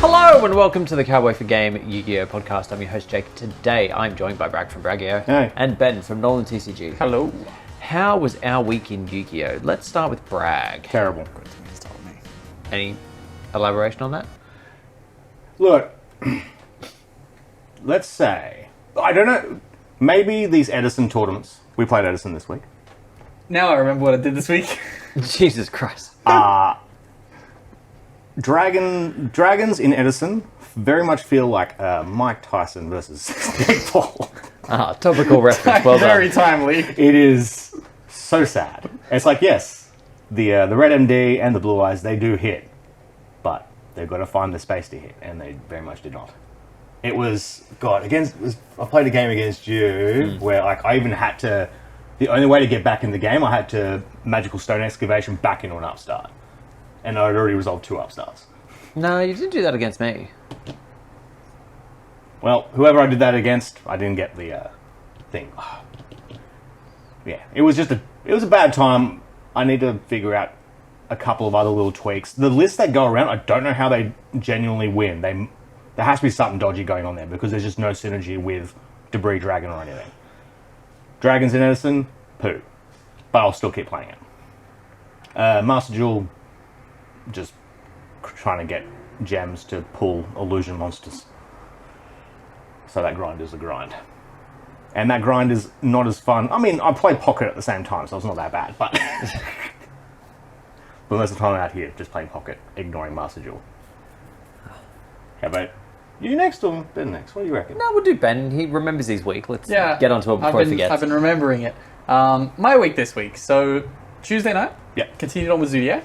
Hello and welcome to the Cowboy4Game Yu-Gi-Oh podcast. I'm your host Jake. Today I'm joined by Bragg from Braggio and Ben from NolanTCG. Hello. How was our week in Yu-Gi-Oh? Let's start with Bragg. Terrible. Good thing you told me. Any elaboration on that? Look, let's say, I don't know, maybe these Edison tournaments. We played Edison this week. Now I remember what I did this week. Jesus Christ. Dragons in Edison very much feel like Mike Tyson versus Jake Paul. Topical reference. Well Very done. timely. It is so sad. It's like, yes, the red MD and the blue eyes, they do hit, but they've got to find the space to hit, and they very much did not. It was, I played a game against you where I even had to, the only way to get back in the game, I had to Magical Stone Excavation back into an upstart. And I'd already resolved 2 upstarts. No, you didn't do that against me. Well, whoever I did that against, I didn't get the thing. Yeah, it was a bad time. I need to figure out a couple of other little tweaks. The lists that go around, I don't know how they genuinely win. There has to be something dodgy going on there because there's just no synergy with Debris Dragon or anything. Dragons in Edison, poo. But I'll still keep playing it. Master Duel, just trying to get gems to pull illusion monsters. So that grind is a grind. And that grind is not as fun. I mean, I played Pocket at the same time, so it's not that bad, but... but most of the time I'm out here just playing Pocket, ignoring Master Duel. How about you next or Ben next? What do you reckon? No, we'll do Ben. He remembers his week. Let's get onto it before he forgets. I've been remembering it. My week this week. So, Tuesday night, continued on with Zodiac.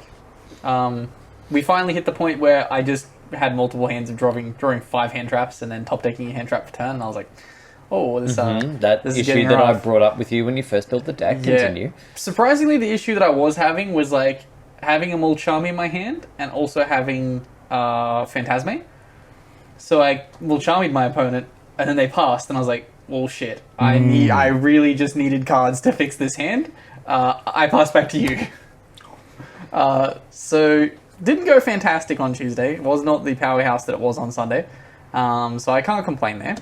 We finally hit the point where I just had multiple hands of drawing 5 hand traps and then top decking a hand trap per turn. And I was like, oh, this is issue getting that I rough. broght up with you when you first built the deck. Continue. Surprisingly, the issue that I was having was like having a Mulchami in my hand and also having Phantasme. So I Mulchami'd my opponent and then they passed and I was like, well, shit. I really just needed cards to fix this hand. I pass back to you. So didn't go fantastic on Tuesday. It was not the powerhouse that it was on Sunday. So I can't complain there.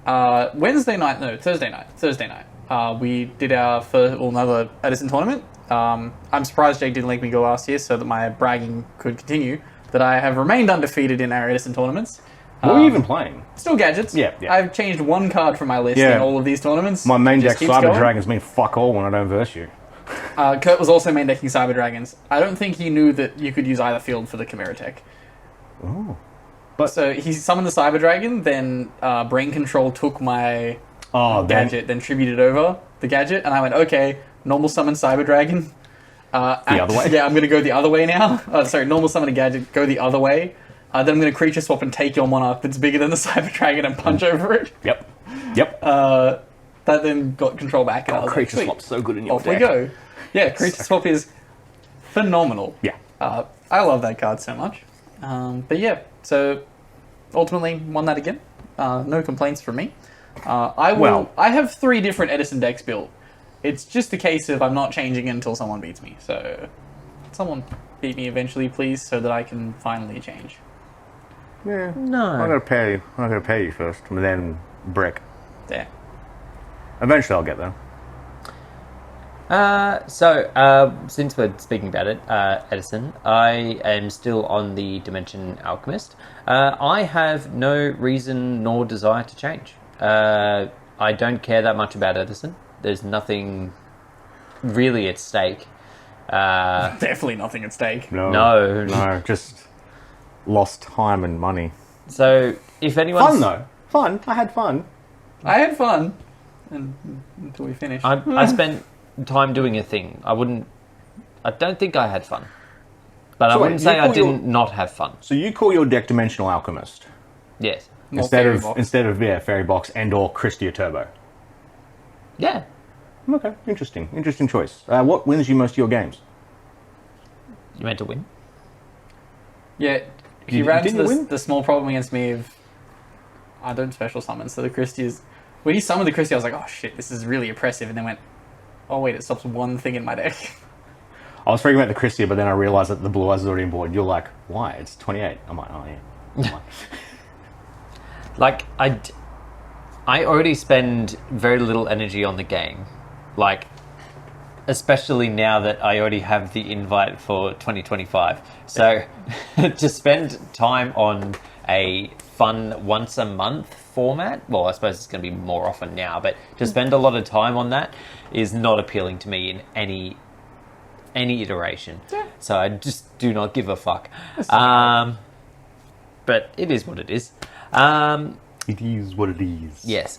Thursday night. We did our first, another Edison tournament. I'm surprised Jake didn't let me go last year so that my bragging could continue. That I have remained undefeated in our Edison tournaments. What were you even playing? Still gadgets. Yeah. I've changed 1 card from my list in all of these tournaments. My main deck Just keeps Cyber going. Dragons mean fuck all when I don't verse you. Kurt was also main decking Cyber Dragons. I don't think he knew that you could use either field for the Chimera tech. Oh. So he summoned the Cyber Dragon, then Brain Control took my gadget, then tributed over the gadget, and I went, okay, normal summon Cyber Dragon. The other way? Yeah, I'm going to go the other way now. Normal summon a gadget, go the other way. Then I'm going to creature swap and take your Monarch that's bigger than the Cyber Dragon and punch over it. Yep. That then got control back. And I was creature like, swap's so good in your off deck. we go. Yeah, creature swap is phenomenal. Yeah. I love that card so much. But yeah, so ultimately won that again. No complaints from me. I have 3 different Edison decks built. It's just a case of I'm not changing it until someone beats me. So someone beat me eventually, please, so that I can finally change. Yeah. No. I'm gonna pay you first, and then brick. There. Eventually I'll get there. Since we're speaking about it, Edison, I am still on the Dimension Alchemist. I have no reason nor desire to change. I don't care that much about Edison. There's nothing really at stake. Definitely nothing at stake. No, just lost time and money. So, if anyone's... Fun, though. Fun. I had fun. I had fun until we finished. I spent time doing a thing. I don't think I had fun. But I wouldn't say I didn't not have fun. So you call your deck Dimensional Alchemist? Yes. Instead of Fairy Box and or Christia Turbo? Yeah. Okay, interesting choice. What wins you most of your games? You meant to win? Yeah, he ran into the small problem against me of I don't special summon, so the Christias... When he summoned the Christie, I was like, oh shit, this is really oppressive, and then went, oh wait, it stops 1 thing in my deck. I was freaking out the Christia, but then I realised that the Blue Eyes is already on board. You're like, why? It's 28. I'm like, oh yeah. Like, I already spend very little energy on the game. Like, especially now that I already have the invite for 2025. So, to spend time on a fun once a month format, well, I suppose it's going to be more often now, but to spend a lot of time on that is not appealing to me in any iteration. Yeah. So I just do not give a fuck. But it is what it is. It is what it is. Yes.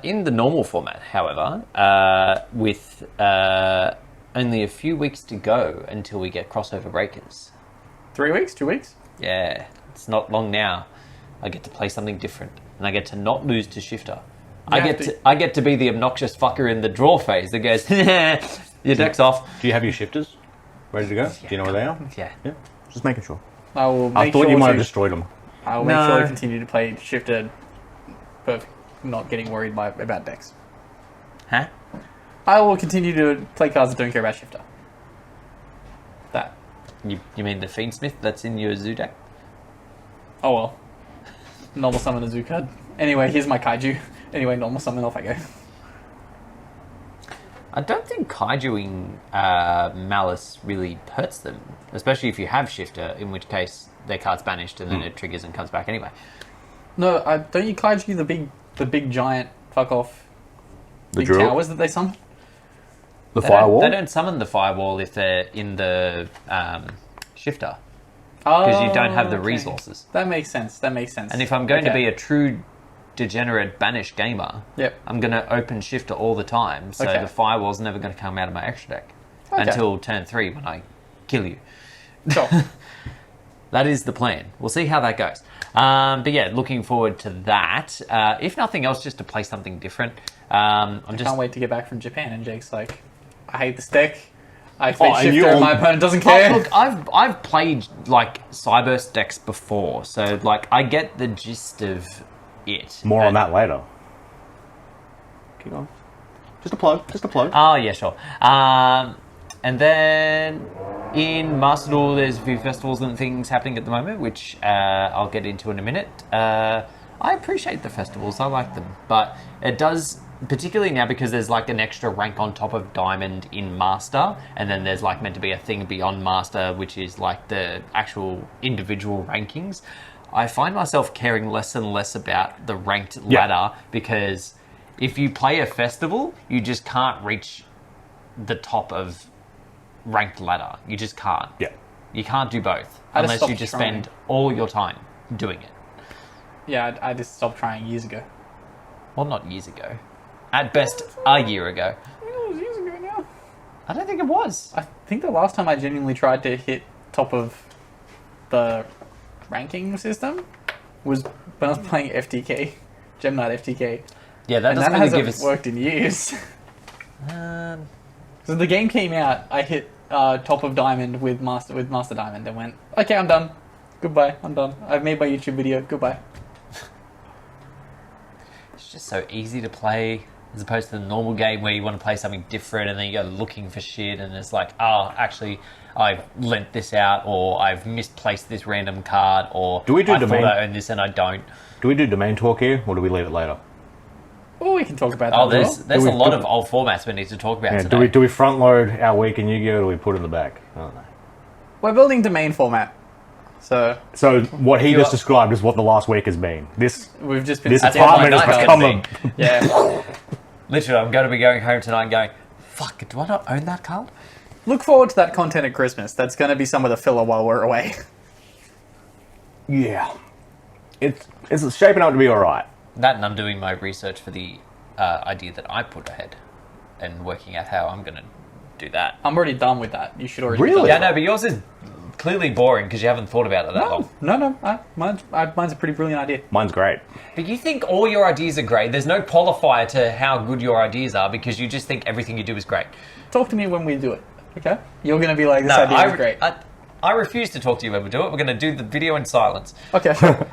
In the normal format, however, with only a few weeks to go until we get crossover breakers. 3 weeks? 2 weeks? Yeah, it's not long now. I get to play something different, and I get to not lose to Shifter. I get to be the obnoxious fucker in the draw phase that goes, your deck's off. Do you have your shifters ready to go? Do you know where they are? Yeah. Yeah. Just making sure. I will I make thought sure you might to, have destroyed them. I will make sure to continue to play Shifter, but not getting worried about decks. Huh? I will continue to play cards that don't care about Shifter. That. You mean the Fiendsmith that's in your zoo deck? Oh well. Normal summon a zoo card. Anyway, here's my kaiju. Anyway, normal summon, off I go. I don't think kaijuing Malice really hurts them, especially if you have Shifter, in which case their card's banished and then it triggers and comes back anyway. No, don't you kaiju the big giant fuck off big drill? towers that they summon? The They firewall? They don't summon the firewall if they're in the Shifter, Oh, because you don't have the okay. resources. That makes sense. And if I'm going to be a true degenerate banished gamer, Yep. I'm going to open Shifter all the time, so Okay. the firewall's never going to come out of my extra deck Okay. until turn 3 when I kill you. Sure. That is the plan. We'll see how that goes. But yeah, looking forward to that. If nothing else, just to play something different. Can't wait to get back from Japan and Jake's like, I hate this deck. I play and Shifter you and all- my opponent doesn't care. Look, I've played like Cyberse decks before, so like I get the gist of it. More on that later. Keep on. Just a plug. Just a plug. Oh yeah, sure. And then in Master Duel, there's a few festivals and things happening at the moment, which I'll get into in a minute. I appreciate the festivals, I like them, but it does, particularly now because there's like an extra rank on top of Diamond in Master, and then there's like meant to be a thing beyond Master, which is like the actual individual rankings. I find myself caring less and less about the ranked ladder, because if you play a festival, you just can't reach the top of ranked ladder. You just can't. Yeah. You can't do both I just unless you stopped just trying. spend all your time doing it. Yeah, I just stopped trying years ago. Well, not years ago. At best, a year ago. It was years ago now. I don't think it was. I think the last time I genuinely tried to hit top of the ranking system was when I was playing FTK, Gem Knight FTK. Yeah, that And doesn't that really hasn't give us... worked in years. Um, So the game came out, I hit top of Diamond with Master Diamond and went, okay, I'm done. Goodbye, I'm done. I've made my YouTube video, goodbye. it's just so easy to play, as opposed to the normal game where you want to play something different and then you go looking for shit and it's like, oh, actually, I've lent this out, or I've misplaced this random card, or Do we do I domain- thought I owned this and I don't. Do we do domain talk here, or do we leave it later? Oh, we can talk about that Oh, as there's well. a lot of old formats we need to talk about Yeah, today. do we front load our week in Yu-Gi-Oh, or do we put it in the back? I don't know. We're building domain format. So So what he You just are- described is what the last week has been. This we've just been this That's apartment what my has night's become gonna a... Yeah. Literally, I'm going to be going home tonight and going, fuck, do I not own that card? Look forward to that content at Christmas. That's going to be some of the filler while we're away. Yeah. It's shaping up to be alright. That, and I'm doing my research for the idea that I put ahead and working out how I'm going to do that. I'm already done with that. You should already Really? be Yeah, done. no, but yours is clearly boring because you haven't thought about it that long. No. Mine's a pretty brilliant idea. Mine's great. But you think all your ideas are great. There's no qualifier to how good your ideas are because you just think everything you do is great. Talk to me when we do it. Okay? You're going to be like, this No, idea is great. I refuse to talk to you when we do it. We're going to do the video in silence. Okay, sure.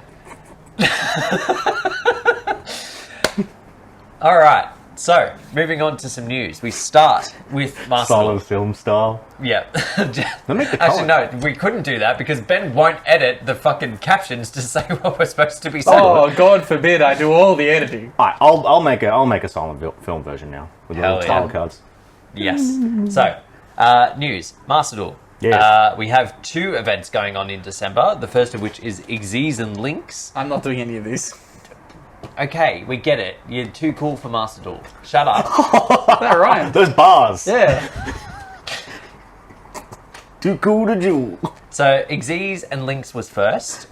All right. So, moving on to some news. We start with Master. Silent film style. Yeah. make the Actually, colour. no, we couldn't do that because Ben won't edit the fucking captions to say what we're supposed to be saying. Oh, God forbid I do all the editing. Alright, I'll make a silent film version now with Hell little yeah. title cards. Yes. So, news. Master Duel. Yes. We have 2 events going on in December, the first of which is Xyz and Links. I'm not doing any of these. Okay, we get it. You're too cool for Master Duel. Shut up. That rhymed. Those bars. Yeah. Too cool to jewel. So, Xyz and Links was first.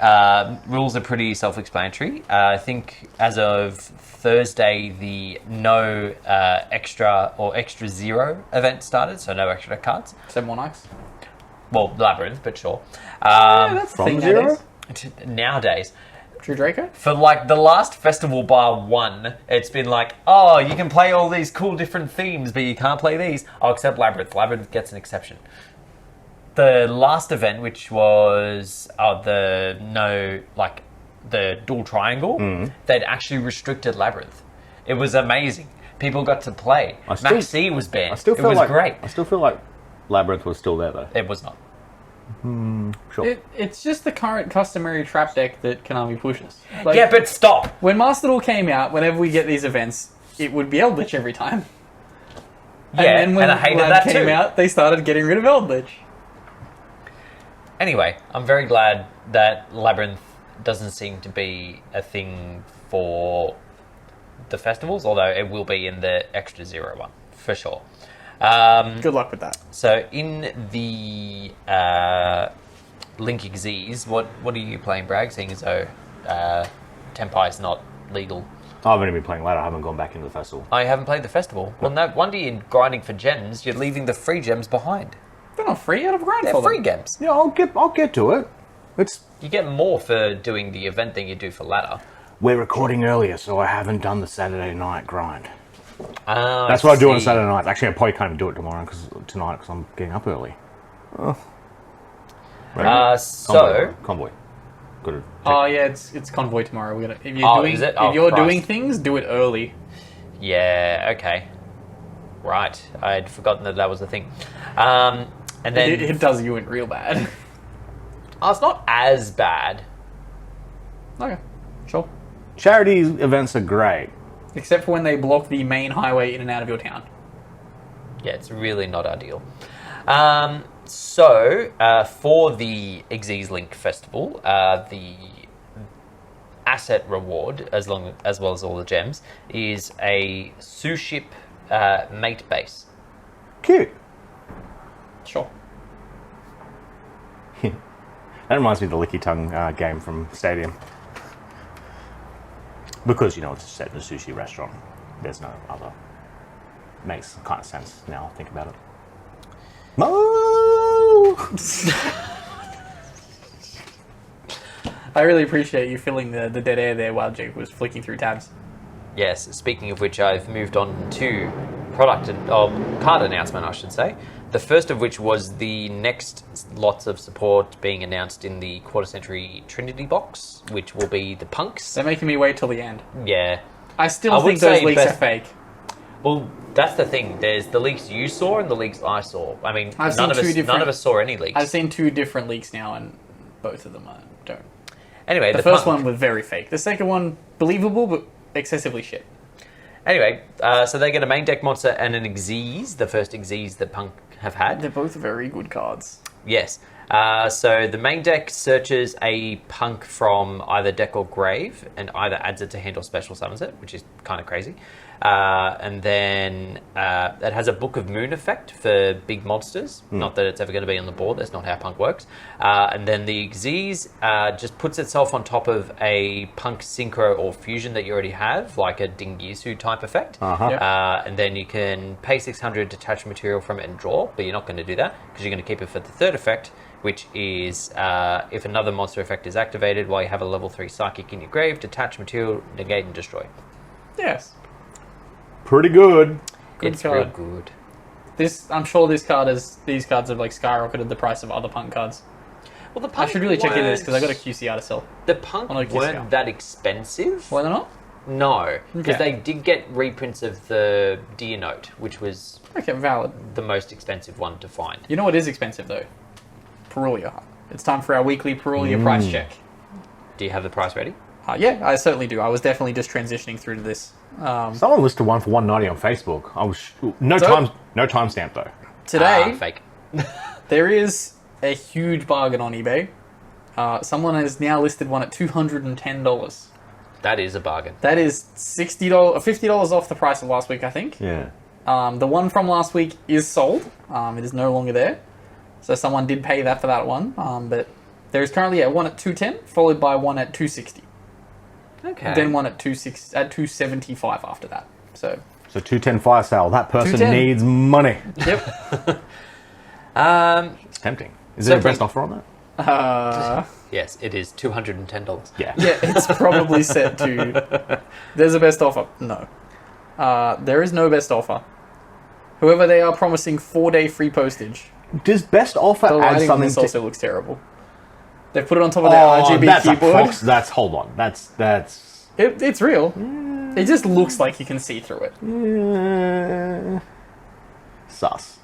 Rules are pretty self-explanatory. I think as of Thursday, the no extra or extra 0 event started, so no extra cards. 7 more nights. Well, Labyrinth, but sure. Yeah, that's the From thing 0? Nowadays, True Draco? for like the last festival bar 1, it's been like, oh, you can play all these cool different themes, but you can't play these. Oh, except Labyrinth. Labyrinth gets an exception. The last event, which was the dual triangle, they'd actually restricted Labyrinth. It was amazing. People got to play. Max C was banned. It was great. I still feel like Labyrinth was still there though. It was not. Sure. It's just the current customary trap deck that Konami pushes. Yeah, but stop. When Master Duel came out, whenever we get these events, it would be Eldritch every time. Yeah, and then when I hated Lab that came too. out, they started getting rid of Eldritch. Anyway, I'm very glad that Labyrinth doesn't seem to be a thing for the festivals, although it will be in the extra 0 one, for sure. Good luck with that. So in the Link Xyz, what are you playing, Bragg, seeing as though Tenpai is not legal? I've only been playing ladder. I haven't gone back into the festival. Oh, you haven't played the festival? Well, no wonder you're grinding for gems. You're leaving the free gems behind. They're not free out of grind They're for free them. gems. Yeah, I'll get to it. You get more for doing the event than you do for ladder. We're recording earlier, so I haven't done the Saturday night grind. Oh, That's what I do on see. Saturday nights. Actually, I probably can't even do it tonight because I'm getting up early. Oh. Convoy. Got to Oh yeah, it's Convoy tomorrow. We're gonna, if you're Oh, doing, is it? if Oh, you're Christ. doing things, do it early. Yeah, okay. Right. I'd forgotten that was the thing. And then... It does you in real bad. Oh, it's not as bad. Okay, sure. Charity events are great. Except for when they block the main highway in and out of your town. Yeah, it's really not ideal. So, for the Xyz Link Festival, the asset reward, as well as all the gems, is a Suship mate base. Cute. Sure. That reminds me of the Licky Tongue game from Stadium. Because, it's set in a sushi restaurant. There's no other. Makes kind of sense now, think about it. Mo! I really appreciate you filling the dead air there while Jake was flicking through tabs. Yes, speaking of which, I've moved on to card announcement, I should say. The first of which was the next lots of support being announced in the Quarter Century Trinity box, which will be the punks. They're making me wait till the end. Yeah. I still I would think those say leaks best- are fake. Well, that's the thing. There's the leaks you saw and the leaks I saw. I mean, I've none seen of two different- us saw any leaks. I've seen 2 different leaks now, and both of them don't. Anyway, The first punk. one was very fake. The second one, believable, but excessively shit. Anyway, so they get a main deck monster and an Xyz, the first Xyz that Punk have had. They're both very good cards. Yes. So the main deck searches a Punk from either deck or grave and either adds it to hand or special summons it, which is kind of crazy. And then it has a Book of Moon effect for big monsters. Not that it's ever going to be on the board. That's not how Punk works. And then the Xyz just puts itself on top of a Punk Synchro or Fusion that you already have, like a Dingisu type effect. Yep. And then you can pay 600, detach material from it and draw, but you're not going to do that because you're going to keep it for the third effect, which is if another monster effect is activated while you have a level 3 Psychic in your grave, detach material, negate and destroy. Yes. Pretty good. Good It's card. real good. I'm sure these cards have like skyrocketed the price of other Punk cards. Well, the I Punk should really check into this because I got a weren't- QCR to sell. The Punk on a QCR. weren't that expensive. Why not? No, because Okay. they did get reprints of the Deer Note, which was Okay, valid. the most expensive one to find. You know what is expensive though? Perulia. It's time for our weekly Perulia price check. Do you have the price ready? Yeah, I certainly do. I was definitely just transitioning through to this. Someone listed one for $190 on Facebook. I was no So- timestamp though. Today, Fake. there is a huge bargain on eBay. Someone has now listed one at $210. That is a bargain. That is $60, $50 off the price of last week, I think. Yeah. The one from last week is sold. It is no longer there. So someone did pay that for that one. But there is currently one at 210, followed by one at 260. Okay. Then one at 275 after that. So 210 fire sale. That person 210. needs money. yep. It's tempting. Is there a best offer on that? Yes, it is $210. Yeah. Yeah, it's probably set to. There's a best offer. No. There is no best offer. However, they are promising 4-day free postage. Does best offer The add lighting on something this to... also looks terrible. They put it on top of their RGB that's keyboard. a Fox. That's hold on. That's It's real. It just looks like you can see through it. sus.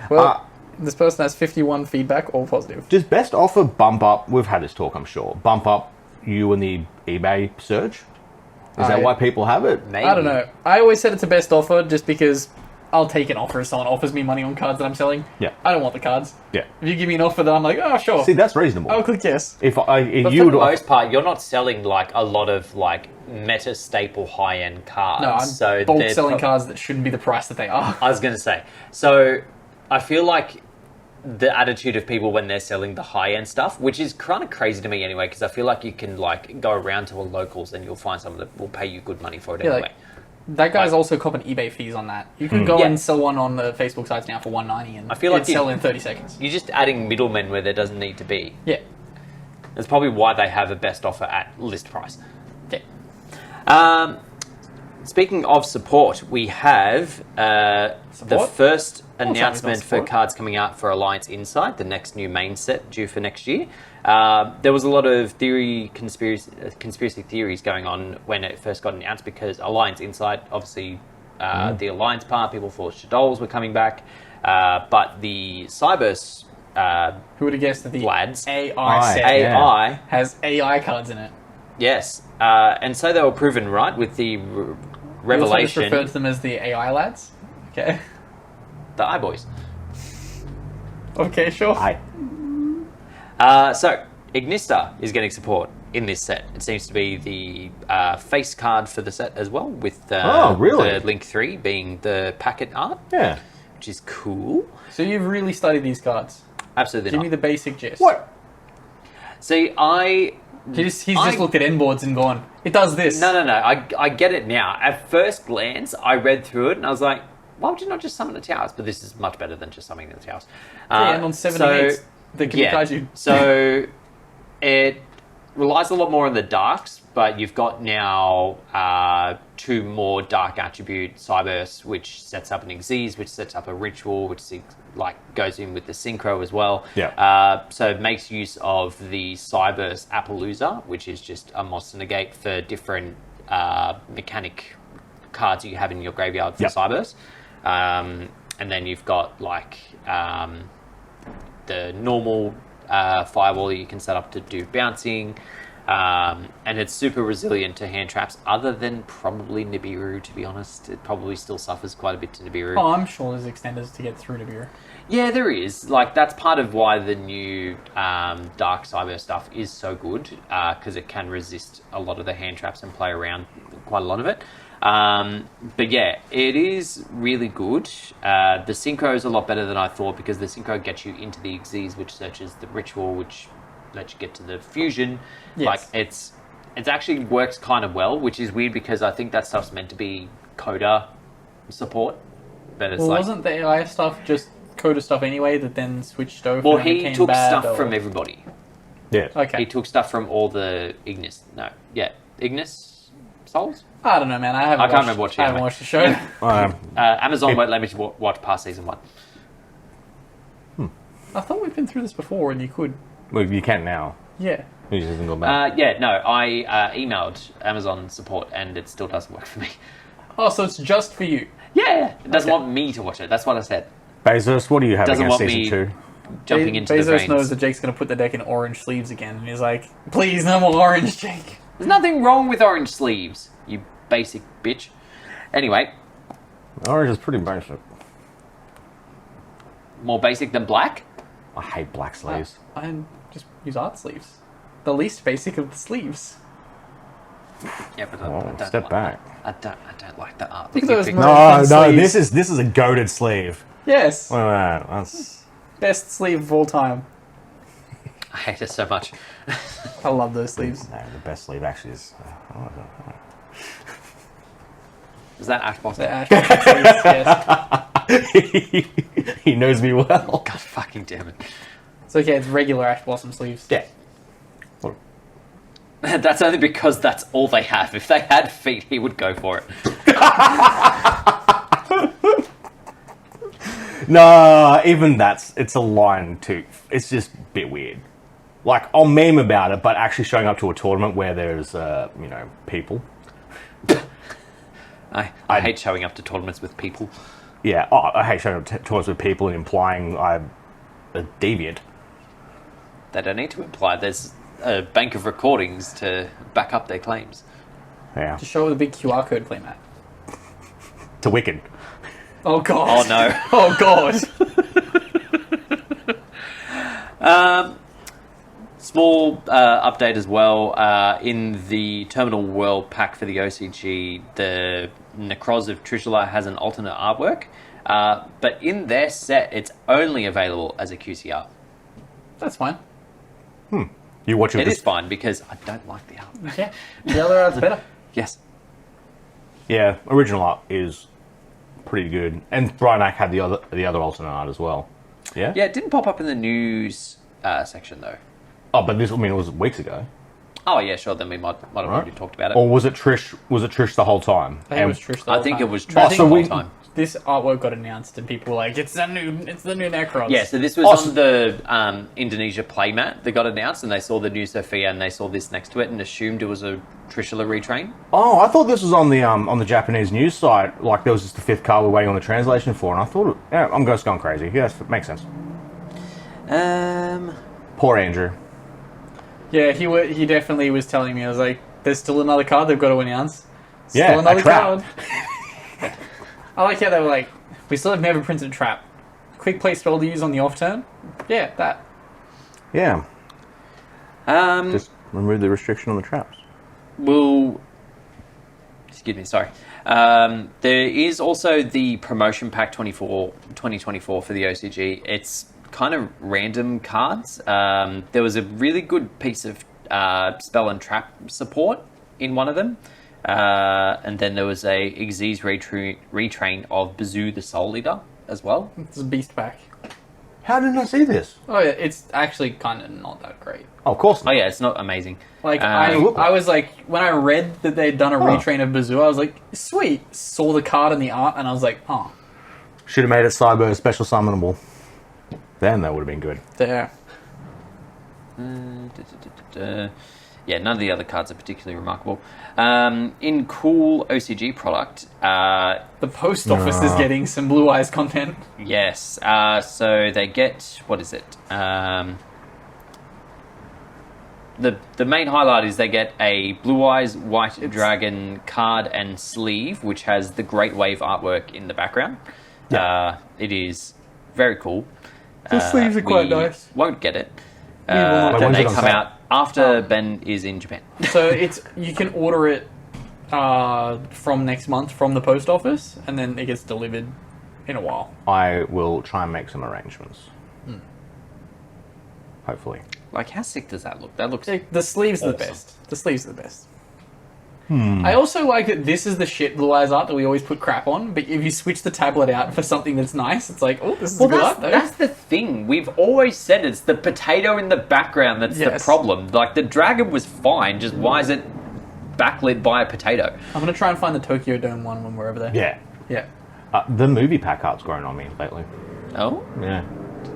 Well, this person has 51 feedback, all positive. Does best offer bump up? We've had this talk, I'm sure. Bump up you and the eBay search. Is that why people have it? Maybe. I don't know. I always said it's a best offer just because I'll take an offer if someone offers me money on cards that I'm selling. Yeah. I don't want the cards. Yeah. If you give me an offer that I'm like, oh, sure. See, that's reasonable. I'll click yes. If But you for would the most part, you're not selling like a lot of like meta staple high end cards. No, I'm so bulk they're selling cards that shouldn't be the price that they are. I was going to say. So I feel like the attitude of people when they're selling the high end stuff, which is kind of crazy to me anyway, because I feel like you can like go around to a locals and you'll find someone that will pay you good money for it Yeah, anyway. like, that guy's also copping eBay fees on that. You can go Yeah. and sell one on the Facebook sites now for $190 and I feel like it'd sell in 30 seconds. You're just adding middlemen where there doesn't need to be. Yeah. That's probably why they have a best offer at list price. Yeah. Speaking of support, we have the Support? first tell me announcement about for support. cards coming out for Alliance Inside, the next new main set due for next year. There was a lot of conspiracy theories going on when it first got announced because Alliance Inside, obviously, the Alliance part, people thought Shadows were coming back, but the Cyberse Who would have guessed that the lads, AI set AI, has AI cards in it? yes, and so they were proven right with the You also just revelation, referred to them as the AI lads? Okay. the iBoys. Okay, sure. So, Ignista is getting support in this set. It seems to be the face card for the set as well, with really? the Link 3 being the packet art, Yeah. which is cool. So you've really studied these cards. Absolutely Give not. me the basic gist. What? See, He's just looked at N boards and gone, it does this. No. I get it now. At first glance, I read through it and I was like, why would you not just summon the towers? But this is much better than just summoning the towers. Yeah, and on 78, they can be kaiju. So it relies a lot more on the darks, but you've got now 2 more dark attribute Cyberse, which sets up an Xyz, which sets up a ritual, which goes in with the synchro as well. Yeah. So it makes use of the Cyberse Appaloosa, which is just a monster negate for different mechanic cards you have in your graveyard for Yep. Cyberse. And then you've got the normal firewall that you can set up to do bouncing. And it's super resilient to hand traps, other than probably Nibiru, to be honest. It probably still suffers quite a bit to Nibiru. Oh, I'm sure there's extenders to get through to beer. Yeah, there is. That's part of why the new Dark Cyber stuff is so good, because it can resist a lot of the hand traps and play around quite a lot of it. But yeah, it is really good. The synchro is a lot better than I thought, because the synchro gets you into the Xyz, which searches the ritual, which lets you get to the fusion. Yes. It actually works kind of well, which is weird because I think that stuff's meant to be coda support. But it's Wasn't the AI stuff just Coda stuff anyway that then switched over? well, and he became took bad, stuff or- from everybody. Yeah. Okay. He took stuff from all the Ignis Souls. I don't know, man. I can't remember what I haven't anyway. watched the show. Amazon won't let me watch past season 1. I thought we've been through this before, and you could. Well, you can now. Yeah. It just hasn't gone back. Yeah, no, I emailed Amazon support and it still doesn't work for me. Oh, so it's just for you. Yeah, it doesn't Okay. want me to watch it. That's what I said. Bezos, what do you have Doesn't against want season me 2? jumping into the Bezos veins. knows that Jake's going to put the deck in orange sleeves again, and he's like, please, no more orange, Jake. There's nothing wrong with orange sleeves, you basic bitch. Anyway, Orange is pretty basic. more basic than black? I hate black sleeves. I just use art sleeves. The least basic of the sleeves. Yeah, but Oh, I don't step like back. that. I don't like the art. Look at that you those picked. mo- No, Sleeves. this is a goated sleeve. Yes. Wait, that's Best sleeve of all time. I hate it so much. I love those sleeves. no, the best sleeve actually is. Is that Ash Blossom? The ash sleeves, yes. He knows me well. God fucking damn it. It's okay, it's regular ash blossom sleeves. Yeah. That's only because that's all they have. If they had feet, he would go for it. No, even it's a line too. It's just a bit weird. Like, I'll meme about it, but actually showing up to a tournament where there's, people. I hate showing up to tournaments with people. Yeah, I hate showing up to tournaments with people and implying I'm a deviant. They don't need to imply. There's a bank of recordings to back up their claims. Yeah. Just show with a big QR code play mat. To Wiccan. Oh god. Oh no. Oh god. Small update as well. In the Terminal World pack for the OCG, the Necroz of Trishula has an alternate artwork, but in their set, it's only available as a QCR. That's fine. You watching It this? is fine because I don't like the art. Yeah. The other art's better. Yes. Yeah, original art is pretty good, and Brian Ack had the other alternate art as well. Yeah. Yeah, it didn't pop up in the news section though. Oh, but it was weeks ago. Oh yeah, sure. Then we might have already talked about it. Or was it Trish? Was it Trish the whole time? I think it was Trish the I whole think time. it was Oh, Trish so the whole we- time. This artwork got announced and people were like, it's the new Necros. Yeah, so this was Awesome. on the Indonesia playmat that got announced, and they saw the new Sophia, and they saw this next to it, and assumed it was a Trishula retrain. Oh, I thought this was on the Japanese news site. Like, there was just the 5th card we're waiting on the translation for, and I thought, yeah, I'm just going crazy. Yes, it makes sense. Poor Andrew. Yeah, he definitely was telling me, I was like, there's still another card they've got to announce. Still Yeah, a another trap. card. I like how they were like, we still have never printed a trap. Quick play spell to use on the off turn? Yeah, that. Yeah, Um, just remove the restriction on the traps. We'll... Excuse me, sorry. There is also the promotion pack 2024 for the OCG. It's kind of random cards. There was a really good piece of spell and trap support in one of them. And then there was a Xyz retrain of Bazoo the Soul Eater as well. It's a beast pack. How did I see this? Oh yeah, it's actually kind of not that great. Oh, of course Oh not. yeah, it's not amazing. Like, look I was like, when I read that they'd done a Huh. retrain of Bazoo, I was like, sweet. Saw the card and the art, and I was like, oh, Should have made it Cyberse special summonable. Then that would have been good. there. Yeah, none of the other cards are particularly remarkable. In cool OCG product, The post office is getting some Blue Eyes content. yes, so they get, what is it? The main highlight is they get a Blue Eyes White Dragon card and sleeve, which has the Great Wave artwork in the background. It is very cool. The sleeves are quite we nice. Won't get it. will not get Then it. they When's it on come sale? out after Ben is in Japan. So you can order it from next month from the post office, and then it gets delivered in a while. I will try and make some arrangements. Hopefully. Like, how sick does that look? That looks... The sleeves are the Awesome. best. The sleeves are the best. I also like that this is the shit Blue Eyes art that we always put crap on, but if you switch the tablet out for something that's nice, it's like, oh, this is Well, good art though. that's the thing. We've always said it's the potato in the background that's the Yes. problem. Like, the dragon was fine, just why is it backlit by a potato? I'm going to try and find the Tokyo Dome one when we're over there. Yeah. Yeah. The movie pack art's grown on me lately. Oh, Yeah.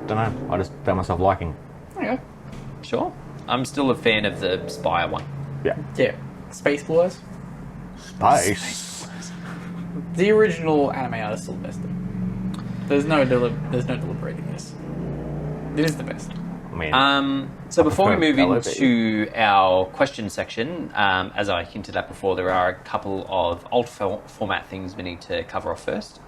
Don't know. I just found myself liking. There you go. sure. I'm still a fan of the Spire one. Yeah. Yeah. Space Wars. Space. The original anime art is still the best though. There's no deliberating this. It is the best. I mean, So before we move LOB. into our question section, as I hinted at before, there are a couple of old format things we need to cover off first.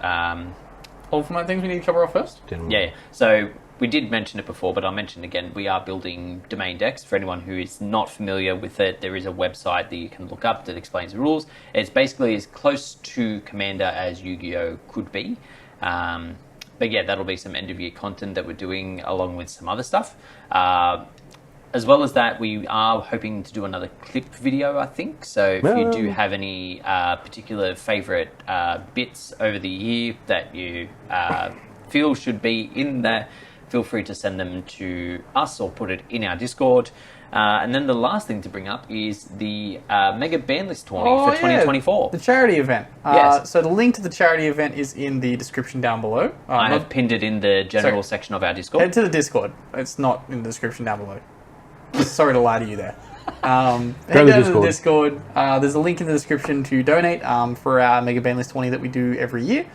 Old format things we need to cover off first? didn't Yeah, so we did mention it before, but I'll mention it again. We are building domain decks. For anyone who is not familiar with it, there is a website that you can look up that explains the rules. It's basically as close to Commander as Yu-Gi-Oh! Could be. But yeah, that'll be some end-of-year content that we're doing along with some other stuff. As well as that, we are hoping to do another clip video, I think. So if you do have any particular favourite bits over the year that you feel should be in there, feel free to send them to us or put it in our Discord. And then the last thing to bring up is the Mega Bandlist tournament for 2024. The charity event. Yes. So the link to the charity event is in the description down below. I have pinned it in the general Sorry. section of our Discord. Head to the Discord. It's not in the description down below. Sorry to lie to you there. Head to the down to the Discord. Discord. There's a link in the description to donate for our Mega Bandlist 20 that we do every year.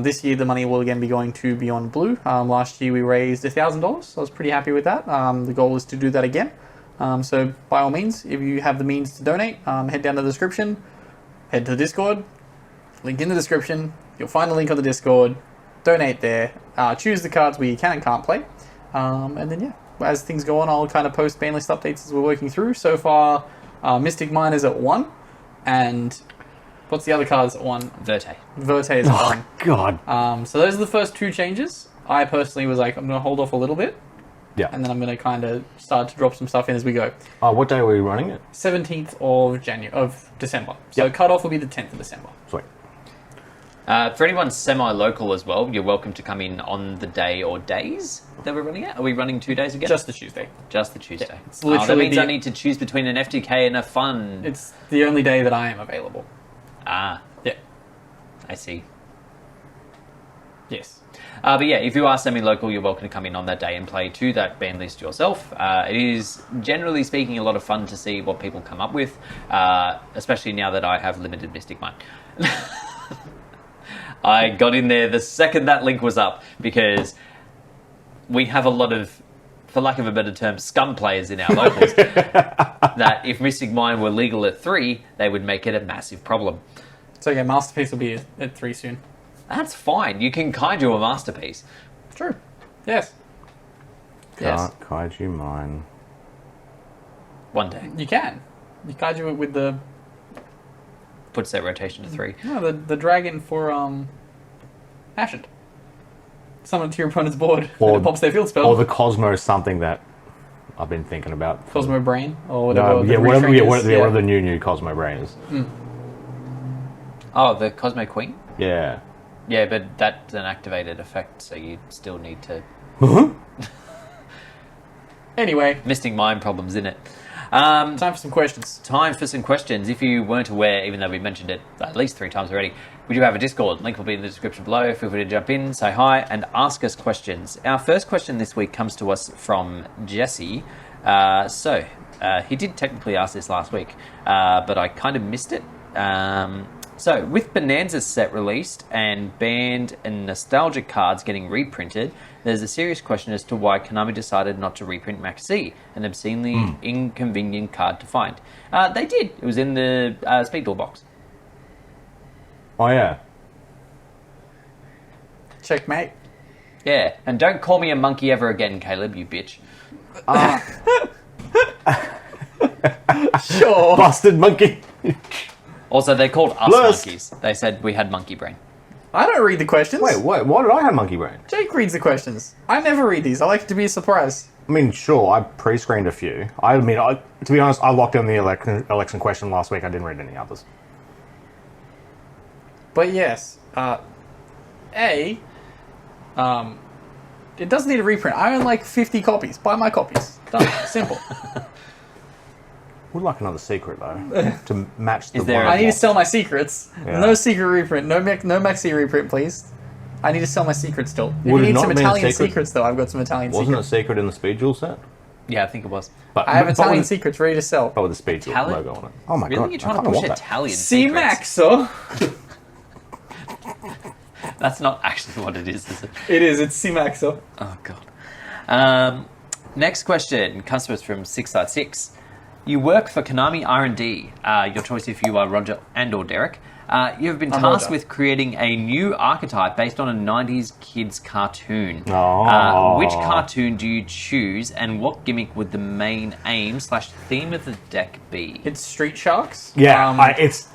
This year the money will again be going to Beyond Blue. Last year we raised $1,000, so I was pretty happy with that. The goal is to do that again. So by all means, if you have the means to donate, head down to the description, head to the Discord, link in the description, you'll find the link on the Discord, donate there, choose the cards where you can and can't play, and then yeah, as things go on, I'll kind of post ban list updates as we're working through. So far, Mystic Mine is at 1, and what's the other cards at 1? Verte. Verte is at 1. God. So those are the first 2 changes. I personally was like, I'm going to hold off a little bit, Yeah. and then I'm going to kind of start to drop some stuff in as we go. What day were we running it? 17th of December. So Yep. cutoff will be the 10th of December. Sweet. For anyone semi-local as well, you're welcome to come in on the day or days that we're running it. Are we running 2 days again? Just the Tuesday. Just the Tuesday. Yeah, it's That literally means the- I need to choose between an FTK and a fun. It's the only day that I am available. Ah, Yeah. I see. Yes. But yeah, if you are semi-local, you're welcome to come in on that day and play to that band list yourself. It is, generally speaking, a lot of fun to see what people come up with, especially now that I have limited Mystic Mine. I got in there the second that link was up because we have a lot of, for lack of a better term, scum players in our locals that if Mystic Mine were legal at 3, they would make it a massive problem. So yeah, Masterpiece will be at 3 soon. That's fine. You can kaiju a masterpiece. True. Yes. Yes. Kaiju mine. One day. You can. You can't do it with the Puts that rotation to 3. no, the dragon for Ashen. Summon it to your opponent's board Or- and it pops their field spell. Or the Cosmo something that I've been thinking about. Cosmo Brain or whatever. No, the yeah, whatever, retrain yeah, is. whatever the new Cosmo Brain is. Oh, the Cosmo Queen? Yeah. Yeah, but that's an activated effect, so you still need to... Anyway, Mystic Mine problems in it. time for some questions. Time for some questions. If you weren't aware, even though we mentioned it at least 3 times already, we do have a Discord. Link will be in the description below. Feel free to jump in, say hi, and ask us questions. Our first question this week comes to us from Jesse. He did technically ask this last week, but I kind of missed it. So, with Bonanza's set released and banned and nostalgia cards getting reprinted, there's a serious question as to why Konami decided not to reprint Maxi, an obscenely inconvenient card to find. They did. It was in the Speed Duel box. Oh, yeah. Checkmate. Yeah, and don't call me a monkey ever again, Caleb, you bitch. Sure. Busted monkey. Also, they called us Blessed. monkeys. They said we had monkey brain. I don't read the questions. Wait, why did I have monkey brain? Jake reads the questions. I never read these. I like it to be a surprise. I mean, sure, I pre-screened a few. To be honest, I locked in the election question last week. I didn't read any others. But yes, it doesn't need a reprint. I own like 50 copies. Buy my copies. Done. Simple. Would like another secret though to match the Is there one. a- I need to sell my secrets. Yeah. No secret reprint. No Maxi reprint, please. I need to sell my secrets still. If Would you it need not some been a Italian secret? secrets, though, I've got some Italian Wasn't secrets. it secret in the Speed Duel set? Yeah, I think it was. But I have but Italian with, secrets ready to sell. but with the speed Italian? logo on it. Oh my Really? god! You're trying I to kinda push want that. Italian C-Max, secrets? sir. That's not actually what it is it? It is. It's C-Max, sir. Oh, God. Next question comes to us from 666. You work for Konami R&D. Your choice if you are Roger and or Derek. You have been I'm tasked Roger. with creating a new archetype based on a 90s kids cartoon. Oh. Which cartoon do you choose, and what gimmick would the main aim/theme of the deck be? It's Street Sharks. Yeah, it's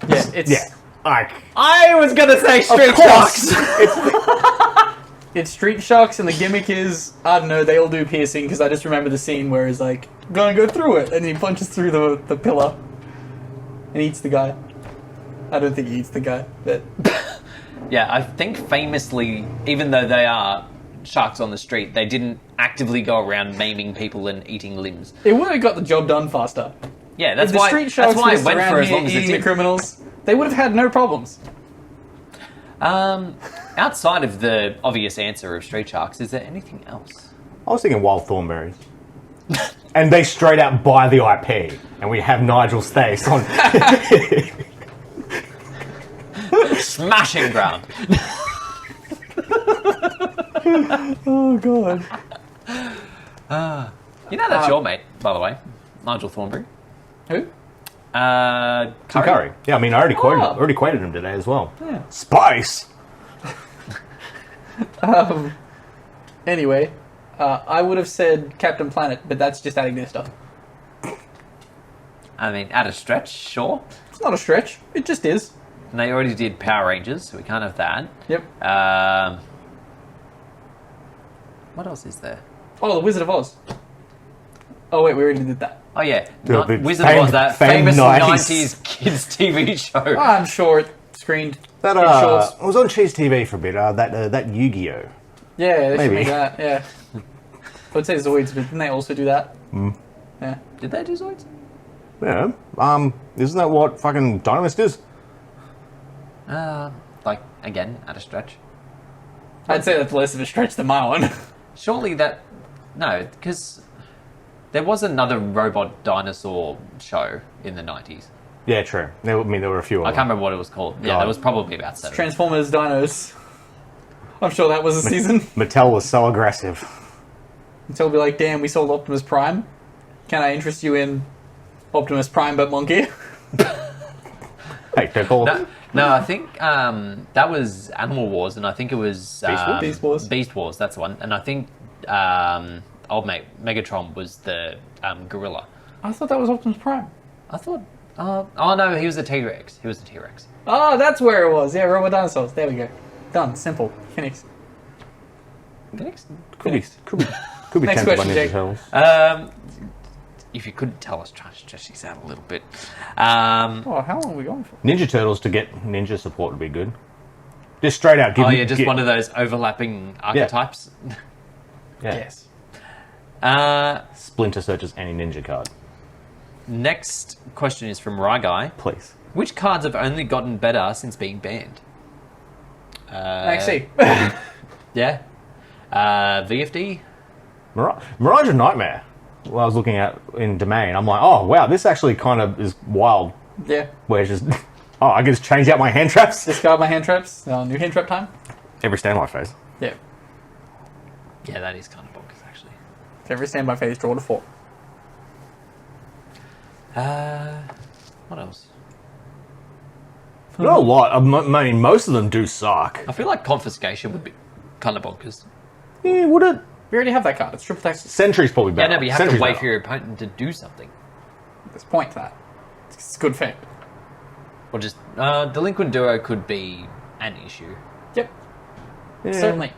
like I was going to say Street of course. Sharks! It's Street Sharks, and the gimmick is, I don't know, they all do piercing, because I just remember the scene where he's like, gonna go through it, and he punches through the pillar and eats the guy. I don't think he eats the guy, but... Yeah, I think famously, even though they are sharks on the street, they didn't actively go around maiming people and eating limbs. It would have got the job done faster. Yeah, that's If the why. Street Sharks That's why I was went around for as here long as it eating the did. criminals, they would have had no problems. Outside of the obvious answer of Street Sharks, is there anything else? I was thinking Wild Thornberries. And they straight out buy the IP, and we have Nigel's face on. Smashing ground. Oh, God. You know that's your mate, by the way, Nigel Thornberry. Who? Curry. Yeah, I mean, I already quoted him today as well. Yeah. Spice. Anyway, I would have said Captain Planet, but that's just adding their stuff. I mean, at a stretch, sure. It's not a stretch. It just is. And they already did Power Rangers, so we can't have that. Yep. What else is there? Oh, the Wizard of Oz. Oh, wait, we already did that. Oh yeah, The Wizard of Oz, that famed famous 90s 90s kids TV show. I'm sure it screened That in shorts. it was on Cheese TV for a bit. That Yu-Gi-Oh. Yeah, they should Maybe. make that, yeah. I would say Zoids, but didn't they also do that? Yeah. Did they do Zoids? Yeah. Isn't that what fucking Dynamist is? Like, again, at a stretch. I'd say that's less of a stretch than my one. Surely that... No, because there was another robot dinosaur show in the 90s. Yeah, true. There were a few of I them. can't remember what it was called. Yeah, God. there was probably about 7. Transformers Dinos. I'm sure that was a season. Mattel was so aggressive. Until we'll be like, damn, we sold Optimus Prime. Can I interest you in Optimus Prime but Monkey? Hey, don't call it. No, I think that was Animal Wars, and I think it was Beast Wars? Beast Wars, that's the one. And I think old mate Megatron was the gorilla. I thought that was Optimus Prime. I thought. Oh no, he was the T-Rex. He was the T-Rex. Oh, that's where it was. Yeah, Robot Dinosaurs. There we go. Done. Simple. Phoenix. Phoenix? Could be Next tempted by question, Ninja Jake. Turtles. If you couldn't tell, I was trying to stretch these out a little bit. Oh, how long are we going for? Ninja Turtles to get ninja support would be good. Just straight out. Give Oh me- yeah, just gi- one of those overlapping archetypes. Yeah. Yes. Splinter searches any ninja card, Next question is from Rye Guy. please. Which cards have only gotten better since being banned? Maxi. Yeah. VFD. Mirage of Nightmare. Well, I was looking at in Domain. I'm like, oh wow, this actually kind of is wild. Yeah. Where it's just, oh, I can just change out my hand traps Discard my hand traps. New hand trap time. every standby phase. Yeah. Yeah, that is kind of bonkers, actually. Every standby phase, draw to 4. What else? Not a lot. I mean, most of them do suck. I feel like confiscation would be kind of bonkers. Yeah, would it? We already have that card. It's triple tax. Sentry's probably Yeah, better. no, but you have Sentry's to wait better. for your opponent to do something. There's a point to that. It's a good fact. Or just delinquent duo could be an issue. Yep. Yeah. Certainly.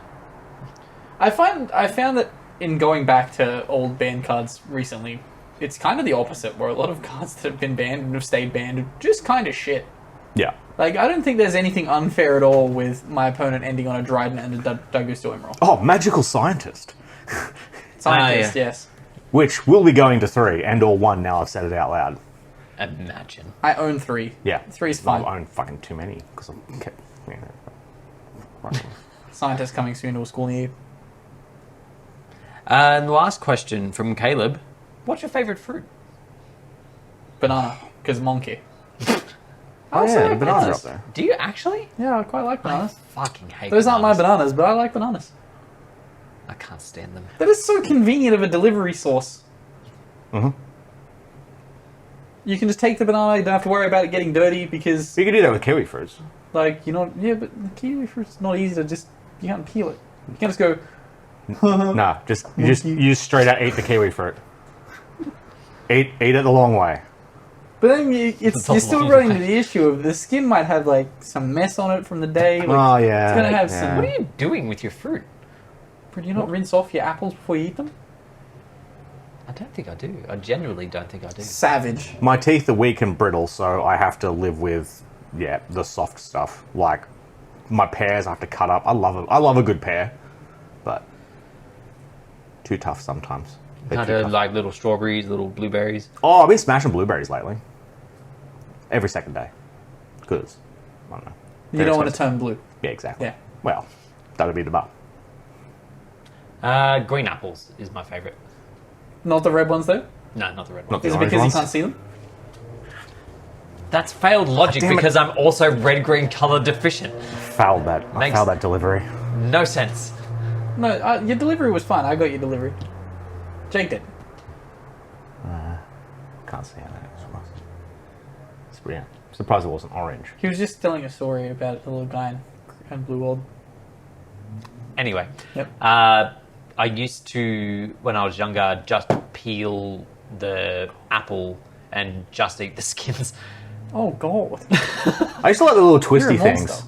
I found that in going back to old banned cards recently, it's kind of the opposite, where a lot of cards that have been banned and have stayed banned are just kind of shit. Yeah. Like, I don't think there's anything unfair at all with my opponent ending on a Dryden and a Dagusto Emerald. Oh, Magical Scientist. Scientist, yeah. yes. Which will be going to 3 and or 1 now I've said it out loud. Imagine. I own 3. Yeah. 3's fine. I own fucking too many because I'm... Okay. Yeah. Right. Scientist coming soon to a school near you. And the last question from Caleb. What's your favourite fruit? Banana, because monkey. Oh yeah, the like bananas are bananas. up there. Do you actually? Yeah, I quite like bananas. Fucking hate Those aren't my bananas. bananas, but I like bananas. I can't stand them. That is so convenient of a delivery source. Mm-hmm. You can just take the banana, you don't have to worry about it getting dirty because, You can do that with kiwi fruits. like, yeah, but the kiwi fruit's not easy to just, you can't peel it. You can't just go, Nah, you just straight out eat the kiwi fruit. Eat it the long way. but then It's you're a still long running way. into the issue of the skin might have, like, some mess on it from the day. Like, Oh yeah. It's going to have yeah. some. What are you doing with your fruit? Do you not rinse off your apples before you eat them? I don't think I do. I genuinely don't think I do. Savage. My teeth are weak and brittle, so I have to live with the soft stuff. Like my pears, I have to cut up. I love a good pear, but too tough sometimes. They're Kind too of tough. like little strawberries, little blueberries. Oh, I've been smashing blueberries lately. Every second day. Because I don't know. You They're don't want to expensive. turn blue. Yeah, exactly. Yeah. Well, that'd be the bar. Green apples is my favourite. Not the red ones, though? No, not the red Not one. Is it orange because ones? you can't see them? That's failed logic damn it. because I'm also red-green colour deficient. Fouled that. I Makes- fouled that delivery. No sense. No, your delivery was fine. I got your delivery. Jake did. Can't see how that is. It's weird. Surprised it wasn't orange. He was just telling a story about a little guy in Blue World. Anyway, Yep. I used to, when I was younger, just peel the apple and just eat the skins. Oh, God. I used to like the little twisty You're a monster. things.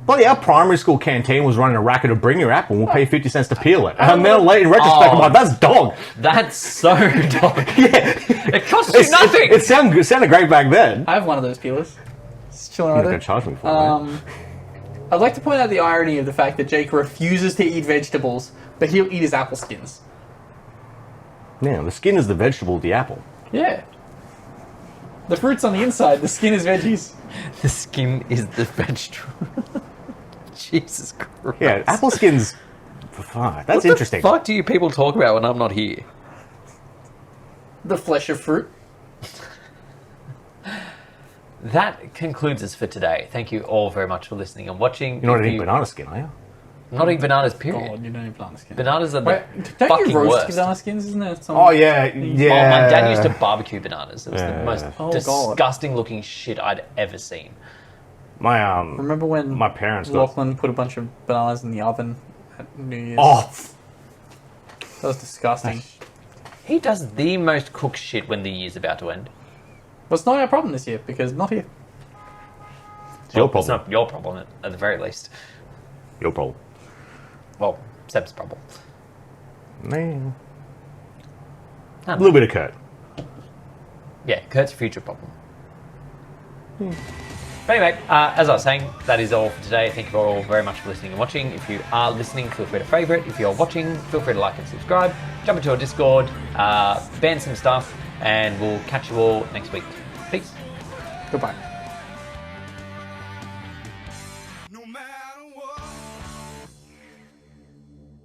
Bloody, our primary school canteen was running a racket of bring your apple and we'll pay 50 cents to peel it. And then late in retrospect, I'm like, that's dog. That's so dog. Yeah. It costs you nothing. It sounded great back then. I have one of those peelers. It's chilling You're right going there. to charge me for it. man. I'd like to point out the irony of the fact that Jake refuses to eat vegetables, but he'll eat his apple skins. Yeah, the skin is the vegetable, the apple. Yeah. The fruit's on the inside, the skin is veggies. The skin is the vegetable. Jesus Christ. Yeah, apple skins. Fuck, that's What interesting. the fuck do you people talk about when I'm not here? The flesh of fruit. That concludes us for today. Thank you all very much for listening and watching. You're not If eating you- banana skin, are you? Not eating bananas, period. God, you don't eat banana skin. Bananas are the Wait, don't fucking you roast worst. banana skins, isn't there? Some... Oh, yeah, yeah. Oh, my dad used to barbecue bananas. It was Yeah. the most Oh, God. disgusting looking shit I'd ever seen. My, Remember when my parents got... Lachlan put a bunch of bananas in the oven at New Year's? Oh, That was disgusting. He does the most cooked shit when the year's about to end. But it's not our problem this year, because not here. it's your It's problem. not your problem, at the very least. Your problem. Well, Seb's problem. Man. I don't A little bit of Kurt. Yeah, Kurt's future problem. But anyway, as I was saying, that is all for today. Thank you all very much for listening and watching. If you are listening, feel free to favourite. If you're watching, feel free to like and subscribe. Jump into our Discord, ban some stuff, and we'll catch you all next week. Peace. Goodbye.